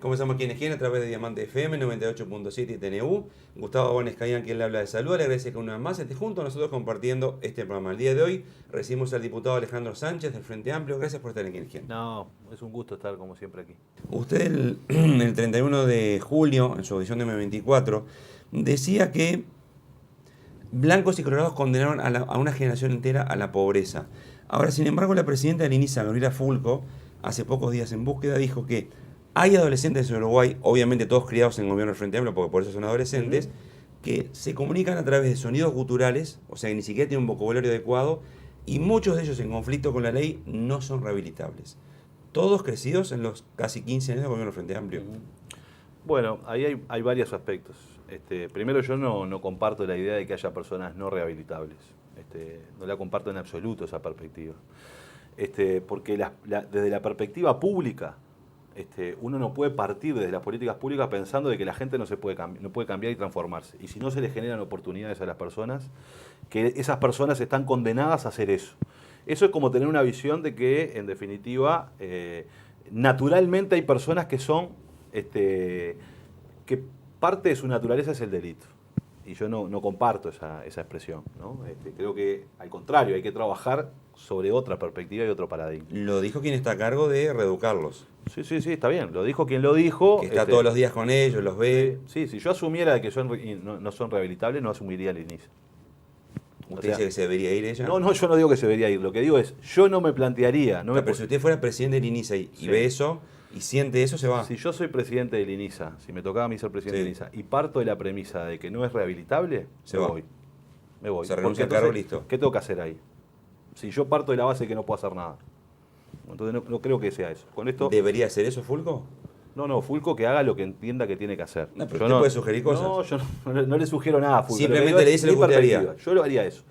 Comenzamos quienes quieren a través de Diamante FM 98.7 y TNU. Gustavo Bones Cayan, quien le habla de salud. Le agradece que una vez más esté junto a nosotros compartiendo este programa. El día de hoy recibimos al diputado Alejandro Sánchez del Frente Amplio. Gracias por estar en quienes quieren. No, es un gusto estar como siempre aquí. Usted el 31 de julio, en su audición de M24, decía que blancos y colorados condenaron a una generación entera a la pobreza. Ahora, sin embargo, la presidenta del INISA, Gabriela Fulco, hace pocos días en Búsqueda, dijo que hay adolescentes en Uruguay, obviamente todos criados en el gobierno del Frente Amplio, porque por eso son adolescentes, que se comunican a través de sonidos guturales, o sea, que ni siquiera tienen un vocabulario adecuado, y muchos de ellos en conflicto con la ley no son rehabilitables. Todos crecidos en los casi 15 años del gobierno del Frente Amplio. Bueno, ahí hay varios aspectos. Primero, yo no comparto la idea de que haya personas no rehabilitables. No la comparto en absoluto esa perspectiva. Porque desde la perspectiva pública, uno no puede partir desde las políticas públicas pensando de que la gente no puede cambiar y transformarse. Y si no se les generan oportunidades a las personas, que esas personas están condenadas a hacer eso. Eso es como tener una visión de que, en definitiva, naturalmente hay personas que son, que parte de su naturaleza es el delito. Y yo no comparto esa expresión, ¿no? Creo que, al contrario, hay que trabajar sobre otra perspectiva y otro paradigma. Lo dijo quien está a cargo de reeducarlos. Sí, está bien. Lo dijo quien lo dijo. Que está todos los días con ellos, los ve. Sí, si yo asumiera que no son rehabilitables, no asumiría el INISA. ¿Usted dice que se debería ir ella? No, yo no digo que se debería ir. Lo que digo es, yo no me plantearía... Pero si usted fuera presidente del INISA y ve eso, y siente eso, se va. Si yo soy presidente del INISA, si me tocaba a mí ser presidente del INISA, y parto de la premisa de que no es rehabilitable, me voy. Se renuncia al cargo, listo. ¿Qué tengo que hacer ahí? Si yo parto de la base de que no puedo hacer nada. Entonces no creo que sea eso. Con esto, ¿debería ser eso, Fulco? No, Fulco que haga lo que entienda que tiene que hacer. No, pero usted puede sugerir cosas. No, yo no le sugiero nada a Fulco. Simplemente le dice lo que usted haría. Yo lo haría eso.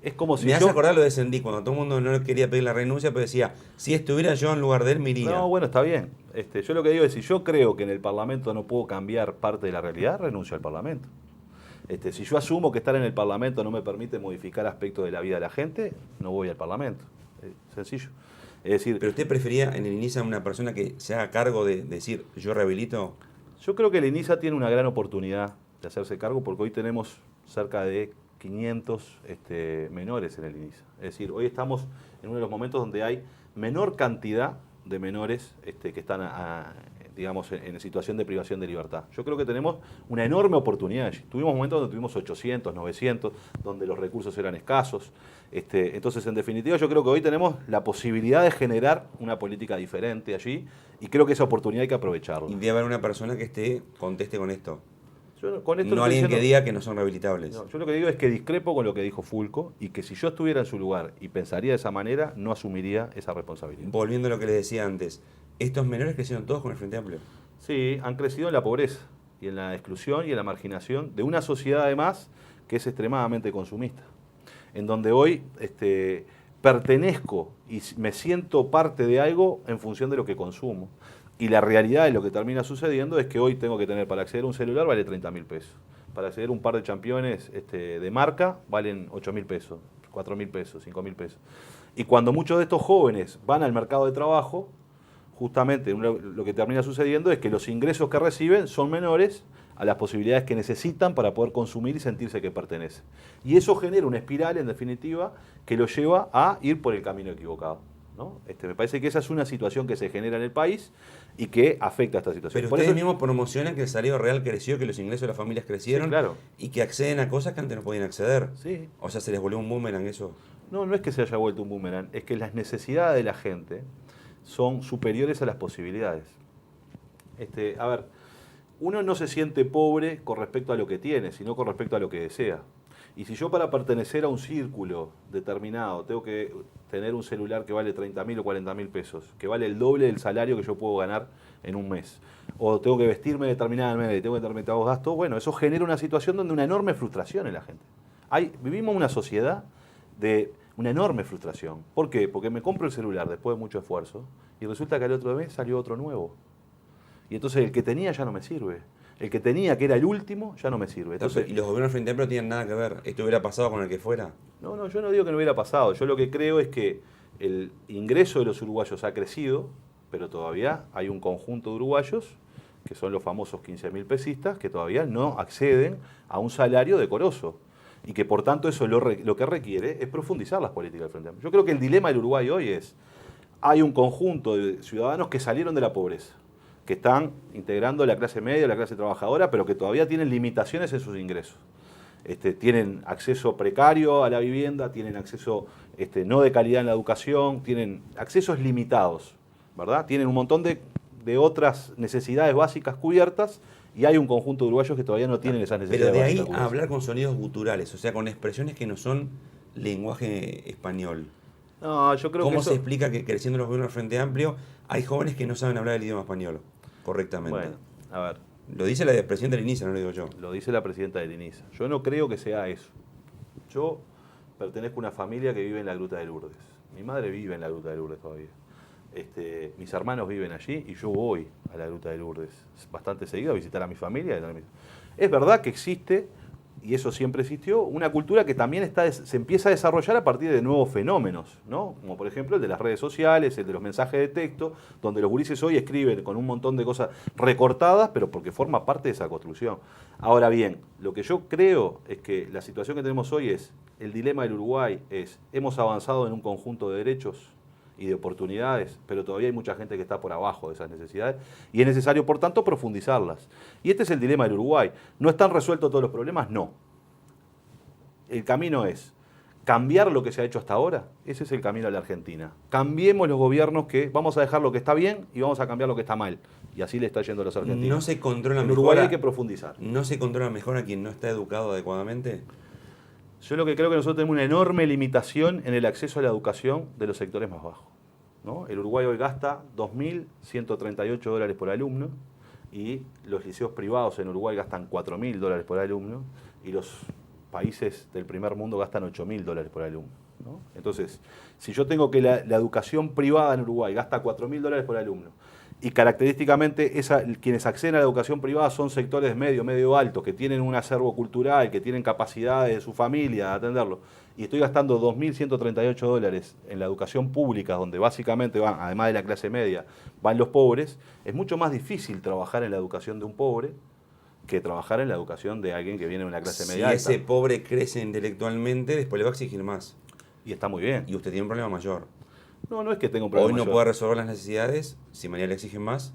Es como si me hace acordar lo de Sendí, cuando todo el mundo no quería pedir la renuncia, pero decía, si estuviera yo en lugar de él, me iría. No, bueno, está bien. Yo lo que digo es, si yo creo que en el Parlamento no puedo cambiar parte de la realidad, renuncio al Parlamento. Si yo asumo que estar en el Parlamento no me permite modificar aspectos de la vida de la gente, no voy al Parlamento. Sencillo. Es decir, ¿pero usted prefería en el INISA una persona que se haga cargo de decir, yo rehabilito? Yo creo que el INISA tiene una gran oportunidad de hacerse cargo, porque hoy tenemos cerca de 500 menores en el INISA. Es decir, hoy estamos en uno de los momentos donde hay menor cantidad de menores que están, digamos, en situación de privación de libertad. Yo creo que tenemos una enorme oportunidad allí. Tuvimos momentos donde tuvimos 800, 900, donde los recursos eran escasos. Entonces, en definitiva, yo creo que hoy tenemos la posibilidad de generar una política diferente allí, y creo que esa oportunidad hay que aprovecharla. Y debe haber una persona que conteste con esto. Con esto no alguien que diga que no son rehabilitables. No, yo lo que digo es que discrepo con lo que dijo Fulco, y que si yo estuviera en su lugar y pensaría de esa manera, no asumiría esa responsabilidad. Volviendo a lo que les decía antes, estos menores crecieron todos con el Frente Amplio. Sí, han crecido en la pobreza y en la exclusión y en la marginación de una sociedad, además, que es extremadamente consumista, en donde hoy pertenezco y me siento parte de algo en función de lo que consumo. Y la realidad de lo que termina sucediendo es que hoy tengo que tener, para acceder a un celular vale 30.000 pesos. Para acceder a un par de championes de marca valen 8.000 pesos, 4.000 pesos, 5.000 pesos. Y cuando muchos de estos jóvenes van al mercado de trabajo, justamente lo que termina sucediendo es que los ingresos que reciben son menores a las posibilidades que necesitan para poder consumir y sentirse que pertenecen. Y eso genera una espiral, en definitiva, que lo lleva a ir por el camino equivocado, ¿no? Me parece que esa es una situación que se genera en el país y que afecta a esta situación. Pero ustedes mismos promocionan que el salario real creció, que los ingresos de las familias crecieron, sí, claro, y que acceden a cosas que antes no podían acceder. Sí. O sea, ¿se les volvió un boomerang eso? No es que se haya vuelto un boomerang, es que las necesidades de la gente son superiores a las posibilidades. A ver, uno no se siente pobre con respecto a lo que tiene, sino con respecto a lo que desea. Y si yo, para pertenecer a un círculo determinado, tengo que tener un celular que vale 30.000 o 40.000 pesos, que vale el doble del salario que yo puedo ganar en un mes, o tengo que vestirme de determinada manera y tengo que tener determinados gastos, bueno, eso genera una situación donde una enorme frustración en la gente. Vivimos una sociedad de una enorme frustración. ¿Por qué? Porque me compro el celular después de mucho esfuerzo y resulta que al otro mes salió otro nuevo. Y entonces el que tenía ya no me sirve. El que tenía, que era el último, ya no me sirve. Entonces, ¿y los gobiernos Frente Amplio no tienen nada que ver? ¿Esto hubiera pasado con el que fuera? No, yo no digo que no hubiera pasado. Yo lo que creo es que el ingreso de los uruguayos ha crecido, pero todavía hay un conjunto de uruguayos que son los famosos 15.000 pesistas, que todavía no acceden a un salario decoroso. Y que por tanto eso lo que requiere es profundizar las políticas del Frente Amplio. Yo creo que el dilema del Uruguay hoy es, hay un conjunto de ciudadanos que salieron de la pobreza, que están integrando la clase media, la clase trabajadora, pero que todavía tienen limitaciones en sus ingresos. Tienen acceso precario a la vivienda, tienen acceso no de calidad en la educación, tienen accesos limitados, ¿verdad? Tienen un montón de otras necesidades básicas cubiertas y hay un conjunto de uruguayos que todavía no tienen esas necesidades Pero de básicas ahí a cubiertas. hablar con sonidos guturales, o sea, con expresiones que no son lenguaje español. No, yo creo que ¿Cómo eso... se explica que creciendo los gobiernos del Frente Amplio hay jóvenes que no saben hablar el idioma español correctamente? Bueno, a ver, Lo dice la presidenta del INISA, no lo digo yo. lo dice la presidenta del INISA. Yo no creo que sea eso. Yo pertenezco a una familia que vive en la Gruta de Lourdes. Mi madre vive en la Gruta de Lourdes todavía. Mis hermanos viven allí y yo voy a la Gruta de Lourdes bastante seguido a visitar a mi familia. Es verdad que existe, y eso siempre existió, una cultura que también se empieza a desarrollar a partir de nuevos fenómenos, ¿no? Como por ejemplo el de las redes sociales, el de los mensajes de texto, donde los gurises hoy escriben con un montón de cosas recortadas, pero porque forma parte de esa construcción. Ahora bien, lo que yo creo es que la situación que tenemos hoy es, el dilema del Uruguay es, hemos avanzado en un conjunto de derechos y de oportunidades, pero todavía hay mucha gente que está por abajo de esas necesidades y es necesario, por tanto, profundizarlas. Y este es el dilema del Uruguay. ¿No están resueltos todos los problemas? No. El camino es cambiar lo que se ha hecho hasta ahora. Ese es el camino a la Argentina. Cambiemos los gobiernos que vamos a dejar lo que está bien y vamos a cambiar lo que está mal. Y así le está yendo a los argentinos. ¿No se controla en mejor Uruguay hay que profundizar. ¿No se controla mejor a quien no está educado adecuadamente? Yo lo que creo que nosotros tenemos una enorme limitación en el acceso a la educación de los sectores más bajos, ¿no? El Uruguay hoy gasta $2.138 por alumno y los liceos privados en Uruguay gastan $4.000 por alumno y los países del primer mundo gastan $8.000 por alumno, ¿no? Entonces, si yo tengo que la educación privada en Uruguay gasta $4.000 por alumno y característicamente quienes acceden a la educación privada son sectores medio altos, que tienen un acervo cultural, que tienen capacidades de su familia de atenderlo, y estoy gastando $2.138 en la educación pública, donde básicamente van, además de la clase media, van los pobres, es mucho más difícil trabajar en la educación de un pobre que trabajar en la educación de alguien que viene de una clase media alta. Si ese pobre crece intelectualmente, después le va a exigir más. Y está muy bien. Y usted tiene un problema mayor. No es que tenga un problema Hoy no mayor. puede resolver las necesidades, si mañana le exigen más.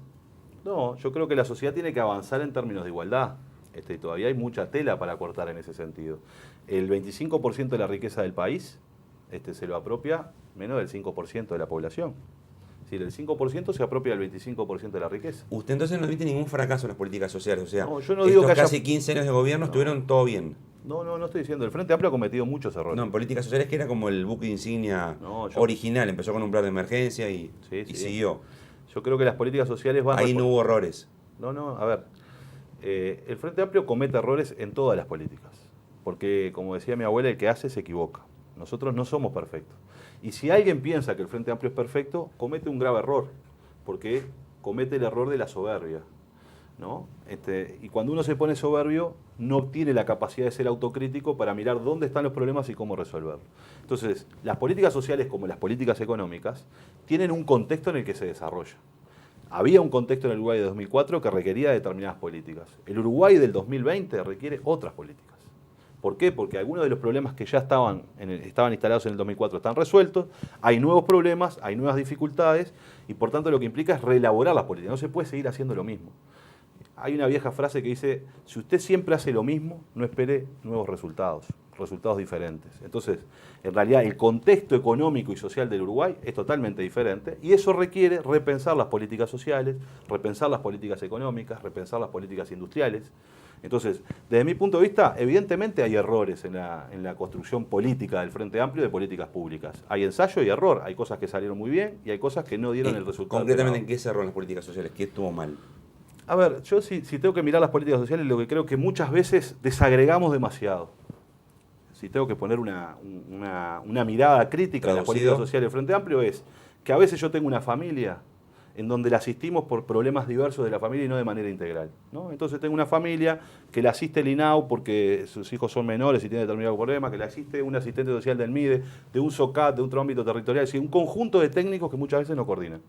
No, yo creo que la sociedad tiene que avanzar en términos de igualdad. Y todavía hay mucha tela para cortar en ese sentido. El 25% de la riqueza del país se lo apropia menos del 5% de la población. Es decir, el 5% se apropia del 25% de la riqueza. Usted entonces no admite ningún fracaso en las políticas sociales. O sea, No, yo no digo que haya... casi 15 años de gobierno estuvieron todo bien. No estoy diciendo. El Frente Amplio ha cometido muchos errores. No, en políticas sociales que era como el buque insignia original. Empezó con un plan de emergencia y siguió. Yo creo que las políticas sociales van... Ahí no hubo errores. A ver. El Frente Amplio comete errores en todas las políticas. Porque, como decía mi abuela, el que hace se equivoca. Nosotros no somos perfectos. Y si alguien piensa que el Frente Amplio es perfecto, comete un grave error. Porque comete el error de la soberbia, ¿no? Y cuando uno se pone soberbio, no tiene la capacidad de ser autocrítico para mirar dónde están los problemas y cómo resolverlos. Entonces, las políticas sociales como las políticas económicas tienen un contexto en el que se desarrolla. Había un contexto en el Uruguay de 2004 que requería determinadas políticas. El Uruguay del 2020 requiere otras políticas. ¿Por qué? Porque algunos de los problemas que ya estaban instalados en el 2004 están resueltos, hay nuevos problemas, hay nuevas dificultades y por tanto lo que implica es reelaborar las políticas. No se puede seguir haciendo lo mismo. Hay una vieja frase que dice, si usted siempre hace lo mismo, no espere nuevos resultados diferentes. Entonces, en realidad, el contexto económico y social del Uruguay es totalmente diferente y eso requiere repensar las políticas sociales, repensar las políticas económicas, repensar las políticas industriales. Entonces, desde mi punto de vista, evidentemente hay errores en la construcción política del Frente Amplio de políticas públicas. Hay ensayo y error, hay cosas que salieron muy bien y hay cosas que no dieron el resultado. Concretamente, ¿en qué se erró en las políticas sociales? ¿Qué estuvo mal? A ver, yo si tengo que mirar las políticas sociales, lo que creo que muchas veces desagregamos demasiado. Si tengo que poner una mirada crítica a las políticas sociales del Frente Amplio es que a veces yo tengo una familia en donde la asistimos por problemas diversos de la familia y no de manera integral, ¿no? Entonces tengo una familia que la asiste el INAU porque sus hijos son menores y tienen determinado problema, que la asiste un asistente social del MIDE, de un SOCAT, de otro ámbito territorial, es decir, un conjunto de técnicos que muchas veces no coordinan.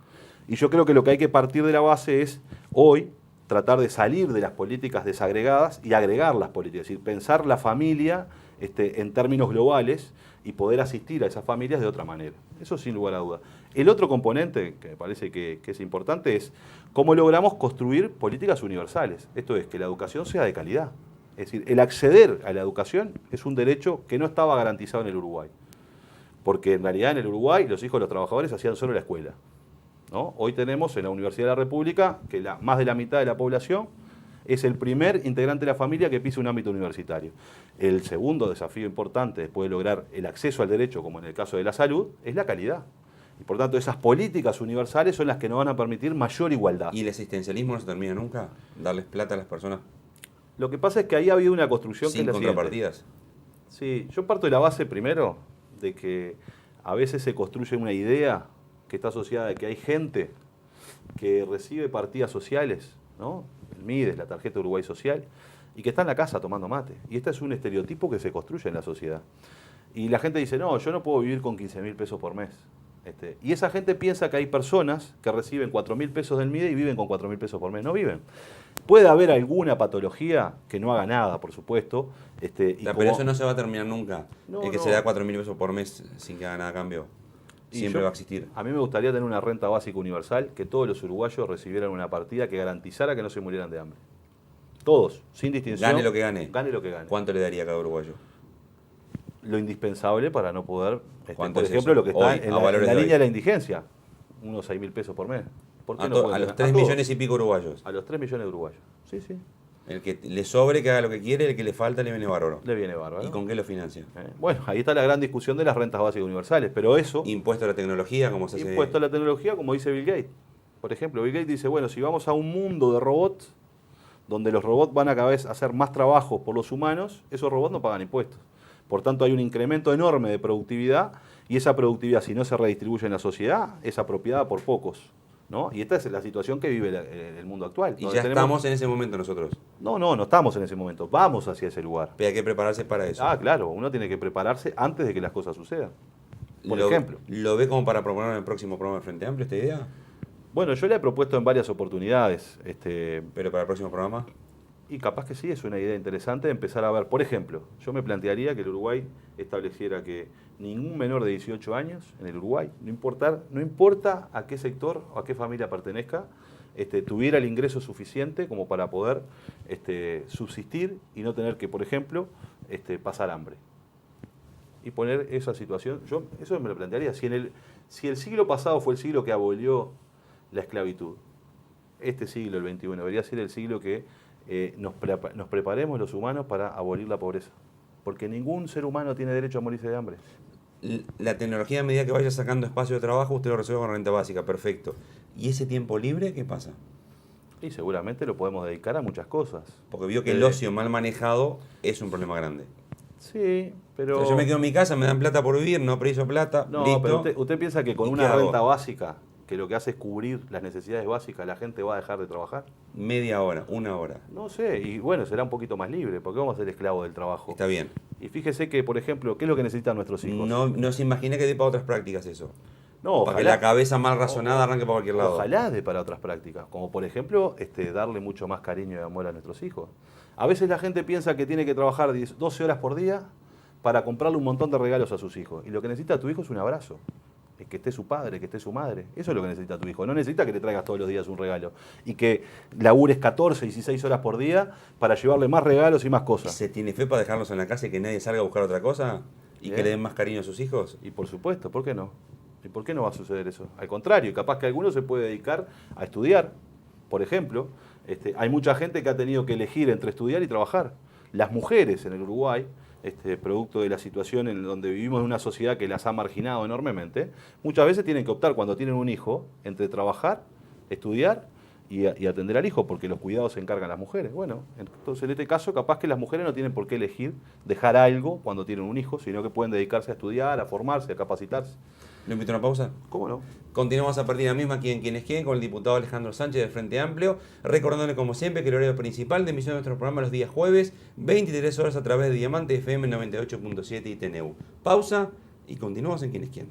Y yo creo que lo que hay que partir de la base es, hoy, tratar de salir de las políticas desagregadas y agregar las políticas, es decir, pensar la familia en términos globales y poder asistir a esas familias de otra manera. Eso sin lugar a duda. El otro componente que me parece que es importante es cómo logramos construir políticas universales. Esto es, que la educación sea de calidad. Es decir, el acceder a la educación es un derecho que no estaba garantizado en el Uruguay. Porque en realidad en el Uruguay los hijos de los trabajadores hacían solo la escuela, ¿no? Hoy tenemos en la Universidad de la República que más de la mitad de la población es el primer integrante de la familia que pisa un ámbito universitario. El segundo desafío importante después de lograr el acceso al derecho, como en el caso de la salud, es la calidad. Y por tanto esas políticas universales son las que nos van a permitir mayor igualdad. ¿Y el asistencialismo no se termina nunca? ¿Darles plata a las personas Lo que pasa es que ahí ha habido una construcción sin que es la contrapartidas? Sí, yo parto de la base primero de que a veces se construye una idea que está asociada a que hay gente que recibe partidas sociales, ¿no? El MIDES, la tarjeta Uruguay Social, y que está en la casa tomando mate. Y este es un estereotipo que se construye en la sociedad. Y la gente dice, no, yo no puedo vivir con 15.000 pesos por mes. Y esa gente piensa que hay personas que reciben 4.000 pesos del MIDE y viven con 4.000 pesos por mes. No viven. Puede haber alguna patología que no haga nada, por supuesto. Pero eso no se va a terminar nunca. No, El que no. se da 4.000 pesos por mes sin que haga nada a cambio. Siempre va a existir. A mí me gustaría tener una renta básica universal, que todos los uruguayos recibieran una partida que garantizara que no se murieran de hambre. Todos, sin distinción. Gane lo que gane. Gane lo que gane. ¿Cuánto le daría a cada uruguayo? Lo indispensable para no poder, ¿Cuánto por es ejemplo, eso? lo que está Hoy, en a valores la de línea hoy. de la indigencia, unos 6.000 pesos por mes. ¿Por qué A, no pueden a los tener? 3 todos. millones y pico uruguayos. A los 3 millones de uruguayos. Sí, sí. El que le sobre, que haga lo que quiere, el que le falta, le viene bárbaro. Le viene bárbaro. ¿Y con qué lo financia? Bueno, ahí está la gran discusión de las rentas básicas universales, pero eso, Impuesto a la tecnología, como se hace. impuesto a la tecnología, como dice Bill Gates. Por ejemplo, Bill Gates dice, bueno, si vamos a un mundo de robots, donde los robots van a cada vez a hacer más trabajo por los humanos, esos robots no pagan impuestos. Por tanto, hay un incremento enorme de productividad y esa productividad, si no se redistribuye en la sociedad, es apropiada por pocos, ¿no? Y esta es la situación que vive el mundo actual. Y donde ya estamos en ese momento nosotros. No estamos en ese momento. Vamos hacia ese lugar. Pero hay que prepararse para eso. Ah, claro, uno tiene que prepararse antes de que las cosas sucedan. Por ejemplo. ¿Lo ve como para proponer en el próximo programa de Frente Amplio esta idea? Bueno, yo le he propuesto en varias oportunidades, Pero para el próximo programa. y capaz que sí, es una idea interesante de empezar a ver. Por ejemplo, yo me plantearía que el Uruguay estableciera que ningún menor de 18 años en el Uruguay, no importa a qué sector o a qué familia pertenezca, tuviera el ingreso suficiente como para poder subsistir y no tener que, por ejemplo, pasar hambre. Y poner esa situación, yo eso me lo plantearía. Si el siglo pasado fue el siglo que abolió la esclavitud, este siglo, el XXI, debería ser el siglo que nos preparemos los humanos para abolir la pobreza. Porque ningún ser humano tiene derecho a morirse de hambre. La tecnología, a medida que vaya sacando espacio de trabajo, usted lo resuelve con renta básica, perfecto. ¿Y ese tiempo libre qué pasa? Y seguramente lo podemos dedicar a muchas cosas. Porque vio que el ocio mal manejado es un problema grande. Sí, pero... O sea, yo me quedo en mi casa, me dan plata por vivir, no preciso plata, No, listo. pero usted piensa que con ¿Y una qué hago? renta básica, que lo que hace es cubrir las necesidades básicas, la gente va a dejar de trabajar. Media hora, una hora. No sé, y bueno, será un poquito más libre, porque vamos a ser esclavos del trabajo. Está bien. Y fíjese que, por ejemplo, ¿qué es lo que necesitan nuestros hijos? No se imagina que dé para otras prácticas eso. No, Para que la cabeza mal razonada arranque para cualquier lado. Ojalá de para otras prácticas, como por ejemplo darle mucho más cariño y amor a nuestros hijos. A veces la gente piensa que tiene que trabajar 12 horas por día para comprarle un montón de regalos a sus hijos. Y lo que necesita tu hijo es un abrazo. Es que esté su padre, que esté su madre. Eso es lo que necesita tu hijo. No necesita que le traigas todos los días un regalo. Y que labures 14, 16 horas por día para llevarle más regalos y más cosas. ¿Se tiene fe para dejarlos en la casa y que nadie salga a buscar otra cosa? ¿Y Bien. que le den más cariño a sus hijos? Y por supuesto, ¿por qué no? ¿Y por qué no va a suceder eso? Al contrario, capaz que alguno se puede dedicar a estudiar. Por ejemplo, hay mucha gente que ha tenido que elegir entre estudiar y trabajar. Las mujeres en el Uruguay, producto de la situación en donde vivimos en una sociedad que las ha marginado enormemente, muchas veces tienen que optar cuando tienen un hijo entre trabajar, estudiar y atender al hijo, porque los cuidados se encargan las mujeres. Bueno, entonces en este caso capaz que las mujeres no tienen por qué elegir dejar algo cuando tienen un hijo, sino que pueden dedicarse a estudiar, a formarse, a capacitarse. ¿Lo invito a una pausa? ¿Cómo no? Continuamos a partir de la misma aquí en Quienes Quieren con el diputado Alejandro Sánchez del Frente Amplio, recordándole como siempre que el horario principal de emisión de nuestro programa los días jueves, 23 horas a través de Diamante FM 98.7 y TNU. Pausa y continuamos en Quienes Quieren.